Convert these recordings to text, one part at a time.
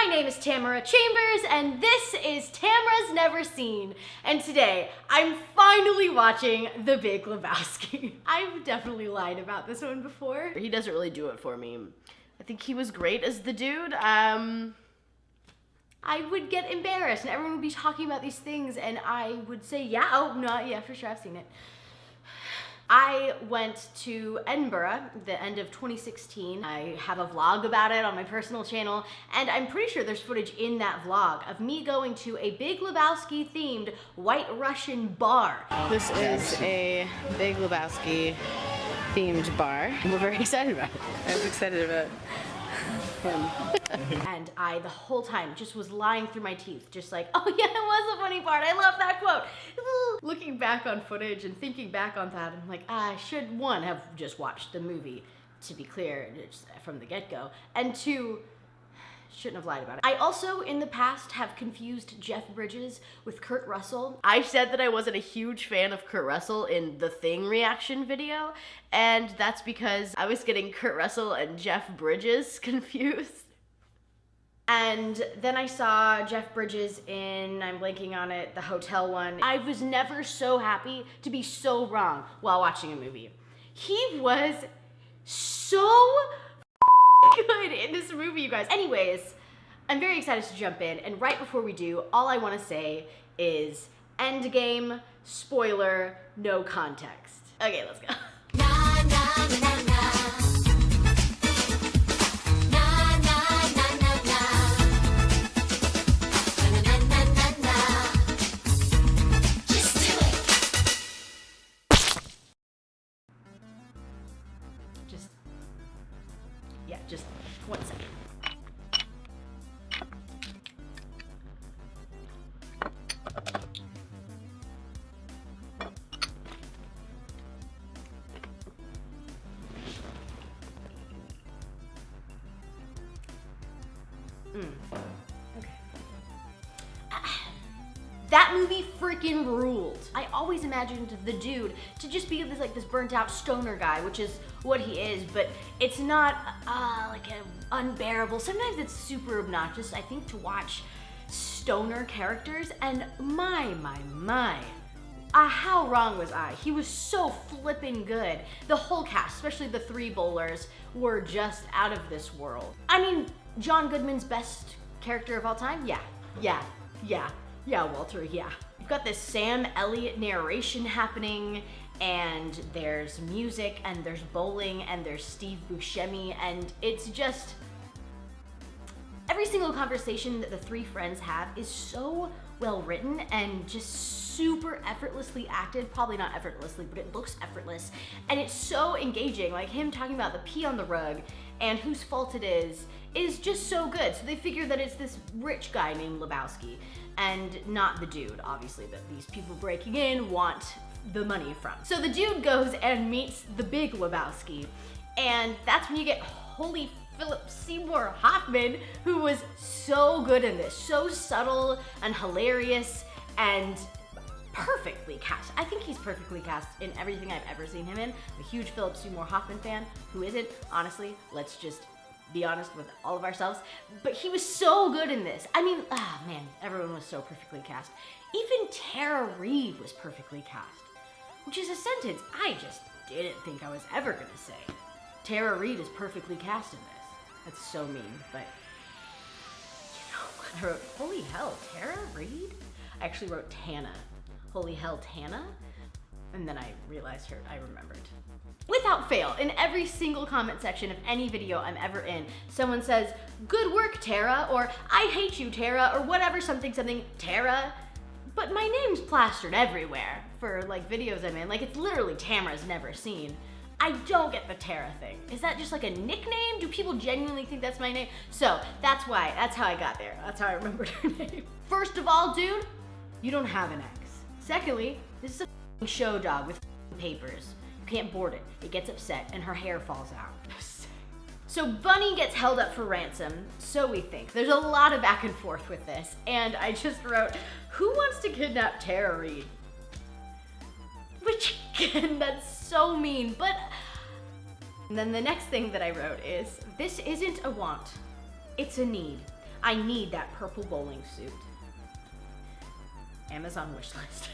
My name is Tamara Chambers, and this is Tamara's Never Seen. And today, I'm finally watching The Big Lebowski. I've definitely lied about this one before. He doesn't really do it for me. I think he was great as the dude. I would get embarrassed, and everyone would be talking about these things, and I would say, yeah, oh, no, yeah, for sure, I've seen it. I went to Edinburgh the end of 2016. I have a vlog about it on my personal channel, and I'm pretty sure there's footage in that vlog of me going to a Big Lebowski themed White Russian bar. This is a Big Lebowski themed bar. We're very excited about it. I was excited about him. And I, the whole time, just was lying through my teeth, just like, oh yeah, it was a funny part, I love that quote. Looking back on footage and thinking back on that, I'm like, I should, one, have just watched the movie, to be clear, just from the get-go, and two, shouldn't have lied about it. I also, in the past, have confused Jeff Bridges with Kurt Russell. I said that I wasn't a huge fan of Kurt Russell in the Thing reaction video, and that's because I was getting Kurt Russell and Jeff Bridges confused. And then I saw Jeff Bridges in, I'm blanking on it, the hotel one. I was never so happy to be so wrong while watching a movie. He was so good in this movie, you guys. Anyways, I'm very excited to jump in, and right before we do, all I want to say is endgame, spoiler, no context. Okay, let's go. Just 1 second. Okay. That movie freaking ruled. I always imagined the dude to just be this burnt out stoner guy, which is what he is, but it's not like an unbearable. Sometimes it's super obnoxious, I think, to watch stoner characters, and my, how wrong was I? He was so flippin' good. The whole cast, especially the three bowlers, were just out of this world. I mean, John Goodman's best character of all time? Yeah, Walter, yeah. You've got this Sam Elliott narration happening, and there's music, and there's bowling, and there's Steve Buscemi, and it's just... Every single conversation that the three friends have is so well written and just super effortlessly acted. Probably not effortlessly, but it looks effortless. And it's so engaging, like him talking about the pee on the rug and whose fault it is just so good. So they figure that it's this rich guy named Lebowski and not the dude, obviously, that these people breaking in want the money from. So the dude goes and meets the Big Lebowski, and that's when you get holy Philip Seymour Hoffman, who was so good in this, so subtle and hilarious and perfectly cast. I think he's perfectly cast in everything I've ever seen him in. I'm a huge Philip Seymour Hoffman fan. Who isn't? Honestly, let's just be honest with all of ourselves. But he was so good in this. I mean, man, everyone was so perfectly cast. Even Tara Reid was perfectly cast, which is a sentence I just didn't think I was ever gonna say. Tara Reid is perfectly cast in this. That's so mean, but you know, I wrote, holy hell, Tara Reid? I actually wrote Tana. Holy hell, Tana? And then I realized I remembered. Without fail, in every single comment section of any video I'm ever in, someone says, good work, Tara, or I hate you, Tara, or whatever, something, Tara. But my name's plastered everywhere for like videos I'm in. Like, it's literally Tamara's Never Seen. I don't get the Tara thing. Is that just like a nickname? Do people genuinely think that's my name? So that's how I got there. That's how I remembered her name. First of all, dude, you don't have an ex. Secondly, this is a show dog with papers. You can't board it. It gets upset and her hair falls out. So Bunny gets held up for ransom, so we think. There's a lot of back and forth with this, and I just wrote, who wants to kidnap Tara Reid? Which, again, that's so mean, but... And then the next thing that I wrote is, this isn't a want, it's a need. I need that purple bowling suit. Amazon wishlist.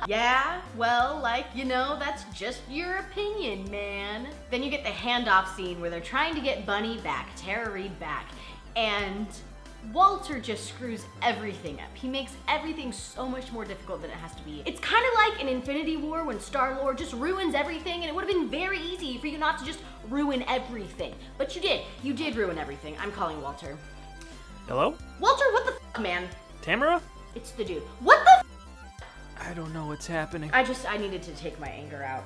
Yeah, well, like, you know, that's just your opinion, man. Then you get the handoff scene where they're trying to get Bunny back, Tara Reid back, and Walter just screws everything up. He makes everything so much more difficult than it has to be. It's kind of like in Infinity War when Star-Lord just ruins everything, and it would have been very easy for you not to just ruin everything. But you did. You did ruin everything. I'm calling Walter. Hello? Walter, what the f, man? Tamara? It's the dude. What the f? I don't know what's happening. I needed to take my anger out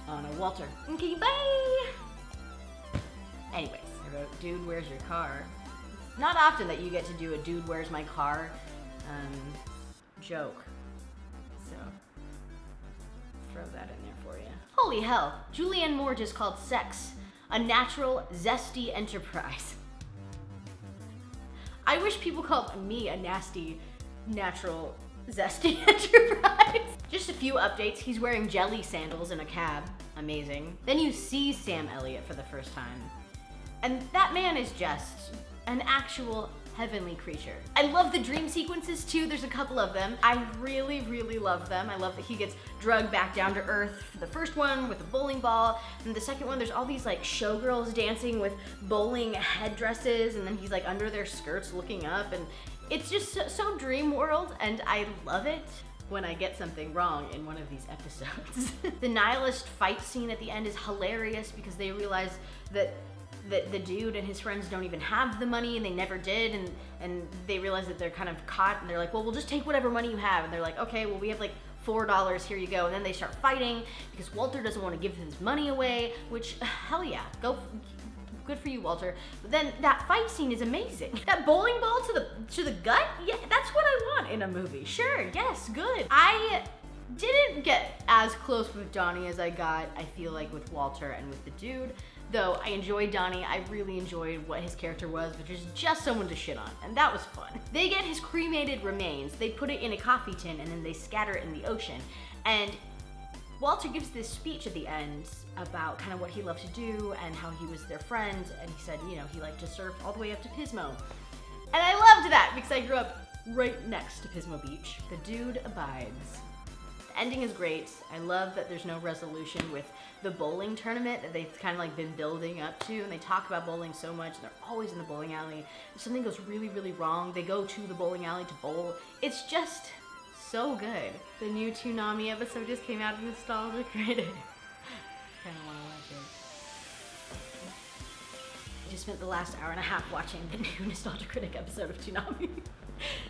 on a Walter. Okay, bye! Anyways, I wrote, dude, where's your car? Not often that you get to do a dude, where's my car joke. So, throw that in there for you. Holy hell, Julianne Moore just called sex a natural, zesty enterprise. I wish people called me a nasty, natural, zesty enterprise. Just a few updates. He's wearing jelly sandals in a cab. Amazing. Then you see Sam Elliott for the first time. And that man is just an actual heavenly creature. I love the dream sequences too. There's a couple of them. I really, really love them. I love that he gets drugged back down to earth for the first one with a bowling ball. And the second one, there's all these like showgirls dancing with bowling headdresses. And then he's like under their skirts looking up. And it's just so dream world. And I love it when I get something wrong in one of these episodes. The nihilist fight scene at the end is hilarious because they realize that the dude and his friends don't even have the money, and they never did, and they realize that they're kind of caught, and they're like, well, we'll just take whatever money you have. And they're like, okay, well, we have like $4, here you go. And then they start fighting because Walter doesn't want to give his money away, which, hell yeah, good for you, Walter. But then that fight scene is amazing. That bowling ball to the gut, yeah, that's what I want in a movie. Sure, yes, good. I didn't get as close with Donnie as I got, I feel like, with Walter and with the dude. Though I enjoyed Donnie, I really enjoyed what his character was, which is just someone to shit on, and that was fun. They get his cremated remains, they put it in a coffee tin, and then they scatter it in the ocean. And Walter gives this speech at the end about kind of what he loved to do and how he was their friend, and he said, you know, he liked to surf all the way up to Pismo. And I loved that because I grew up right next to Pismo Beach. The dude abides. The ending is great. I love that there's no resolution with the bowling tournament that they've kind of like been building up to, and they talk about bowling so much, and they're always in the bowling alley. If something goes really, really wrong, they go to the bowling alley to bowl. It's just so good. The new Toonami episode just came out of Nostalgia Critic. Kinda wanna watch it. I just spent the last hour and a half watching the new Nostalgia Critic episode of Toonami.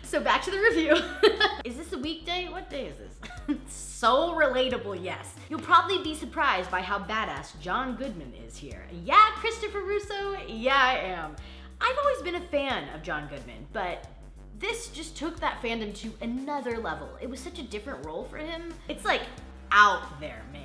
So back to the review. Is this a weekday? What day is this? So relatable, yes. You'll probably be surprised by how badass John Goodman is here. Yeah, Christopher Russo, yeah, I am. I've always been a fan of John Goodman, but this just took that fandom to another level. It was such a different role for him. It's like out there, man.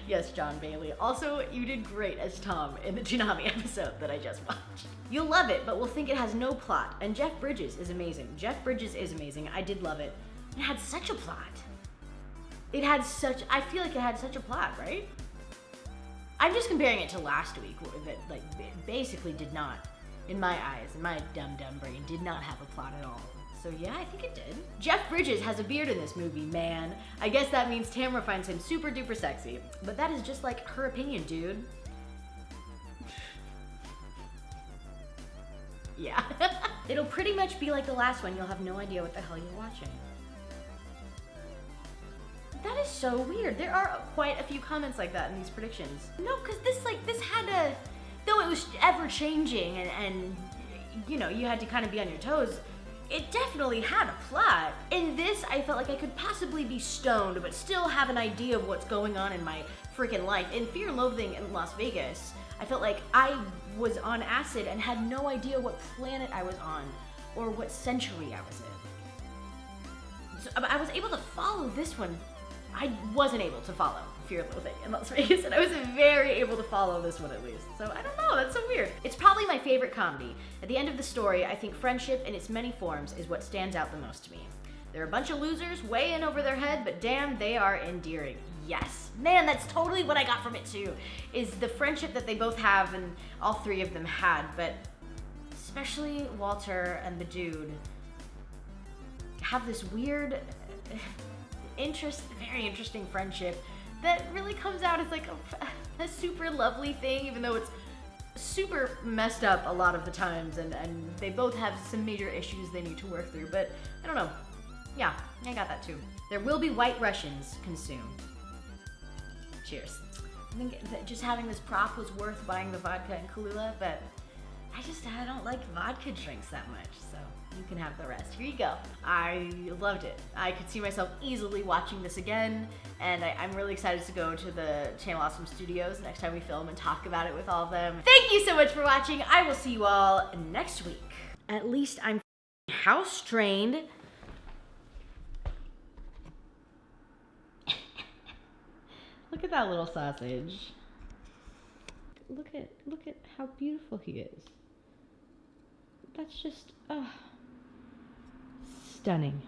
Yes, John Bailey. Also, you did great as Tom in the Toonami episode that I just watched. You'll love it, but will think it has no plot. And Jeff Bridges is amazing. Jeff Bridges is amazing. I did love it. It had such a plot. I feel like it had such a plot, right? I'm just comparing it to last week, that like basically did not, in my eyes, in my dumb brain, did not have a plot at all. So yeah, I think it did. Jeff Bridges has a beard in this movie, man. I guess that means Tamara finds him super duper sexy. But that is just like her opinion, dude. Yeah. It'll pretty much be like the last one. You'll have no idea what the hell you're watching. That is so weird. There are quite a few comments like that in these predictions. No, because this had a, though it was ever changing and you know, you had to kind of be on your toes, it definitely had a plot. In this, I felt like I could possibly be stoned, but still have an idea of what's going on in my freaking life. In Fear and Loathing in Las Vegas, I felt like I was on acid and had no idea what planet I was on or what century I was in. So I was able to follow this one. I wasn't able to follow Fear and Loathing in Las Vegas, and I was very able to follow this one at least. So I don't know, that's so weird. It's probably my favorite comedy. At the end of the story, I think friendship in its many forms is what stands out the most to me. They're a bunch of losers way in over their head, but damn, they are endearing. Yes. Man, that's totally what I got from it too, is the friendship that they both have and all three of them had, but especially Walter and the dude, have this weird, very interesting friendship that really comes out as like a super lovely thing, even though it's super messed up a lot of the times, and they both have some major issues they need to work through. But I don't know. Yeah, I got that too. There will be White Russians consumed. Cheers. I think that just having this prop was worth buying the vodka and Kahlua, but I don't like vodka drinks that much, so you can have the rest. Here you go. I loved it. I could see myself easily watching this again, and I'm really excited to go to the Channel Awesome Studios next time we film and talk about it with all of them. Thank you so much for watching. I will see you all next week. At least I'm house trained. Look at that little sausage. Look at how beautiful he is. That's just, stunning.